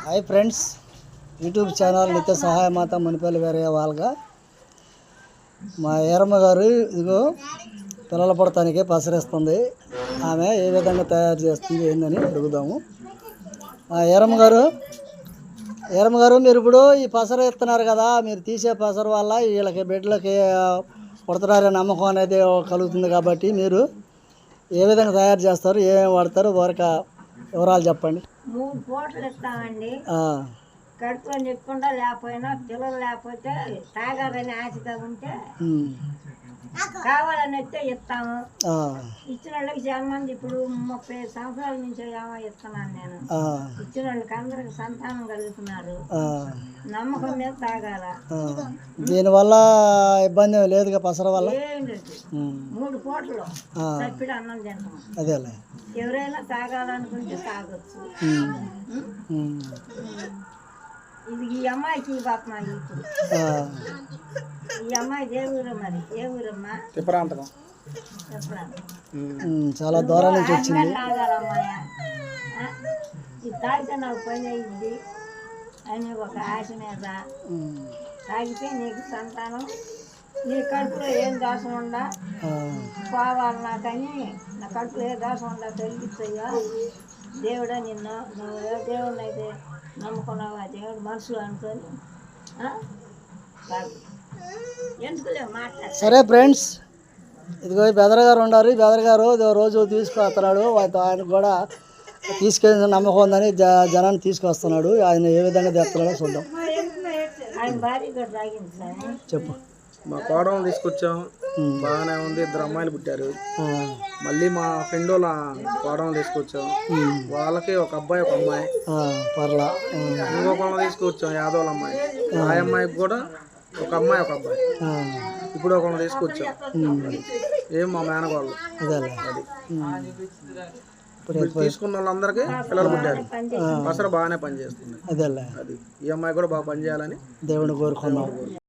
Hi friends, YouTube channel నిత్య సహాయమాత మునిపల్లి వేరే వాళ్ళగా మా ఏరమ్మ గారు ఇదిగో పిల్లల పడటానికి పసరేస్తుంది. ఆమె ఏ విధంగా తయారు చేస్తుంది ఏందని అడుగుదాము. ఏరమ్మ గారు మీరు ఇప్పుడు ఈ పసరు ఇస్తున్నారు కదా, మీరు తీసే పసరు వల్ల వీళ్ళకి బిడ్డలకి పుడుతున్నారనే నమ్మకం అనేది కలుగుతుంది. కాబట్టి మీరు ఏ విధంగా తయారు చేస్తారు, ఏమేమి వాడతారు, వారికి వివరాలు చెప్పండి. 3 పూటలు ఇస్తామండి. కడుపులో చెప్పకుండా లేకపోయినా పిల్లలు లేకపోతే తాగాలని ఆశగా ఉంటే కావాలని వస్తే ఇస్తాము. ఇచ్చిన వాళ్ళకి చాలా మంది ఇప్పుడు 30 సంవత్సరాల నుంచి ఏమో ఇస్తున్నాను నేను. ఇచ్చిన వాళ్ళకి అందరికి సంతానం కలుగుతున్నారు. నమ్మకం మీద తాగాల. దీనివల్ల ఇబ్బంది లేదు పసర వల్ల. ఏం లేదు, 3 పూటలు తప్పిడి అన్నం తింటాం. అదేలే, ఎవరైనా తాగాలనుకుంటే తాగొచ్చు. ఇది ఈ అమ్మాయికి ఇవ్వమ్మా. ఇప్పుడు ఈ అమ్మాయి ఏ ఊరు, మరి ఏ ఊరమ్మా? తిప్పరాంతకం. చాలా దూరం నుంచి వచ్చింది. తాగాలమ్మాయ, ఇది తాగితే నాకు పని అయింది అని ఒక ఆశ మీద తాగితే నీకు సంతానం, నీ కడుపులో ఏం దోషం ఉందా పోవాలన్నా కానీ నా కడుపులో ఏ దోషం ఉందా తొలగిస్తాయా దేవుడా. నువ్వు ఏ దేవుడిని అయితే నమ్ముకున్నావు ఆ దేవుడు మనసులో అనుకొని ఎందుకులే మాట్లాడు. సరే ఫ్రెండ్స్, ఇదిగో బెదర్ గారు ఉన్నారు. బెదర్ గారు రోజు తీసుకొస్తున్నాడు. ఆయనకు కూడా తీసుకెళ్ళిన నమ్మకం ఉందని జనాన్ని తీసుకొస్తున్నాడు. ఆయన ఏ విధంగా తెస్తున్నాడో చూద్దాం. ఆయన భార్య కూడా తాగింది సార్. చెప్పు. మా కోడలు తీసుకొచ్చాం, బాగానే ఉంది. 2 అమ్మాయిలు పుట్టారు. మళ్ళీ మా ఫ్రెండ్ వాళ్ళ కోడలు తీసుకొచ్చాం, వాళ్ళకి ఒక అబ్బాయి ఒక అమ్మాయి. పర్లా ఇంకో కోడలు తీసుకొచ్చాం, యాదవుల అమ్మాయి. ఆ అమ్మాయికి కూడా ఒక అమ్మాయి ఒక అబ్బాయి. ఇప్పుడు ఒకళ్ళు తీసుకొచ్చాం. ఏం మా మేనగోళ్ళు. అది తీసుకున్న వాళ్ళందరికీ పిల్లలు పుట్టారు. పసర బాగానే పనిచేస్తుంది. అదేలే, అది ఈ అమ్మాయి కూడా బాగా పనిచేయాలని దేవుని కోరుకున్నాం.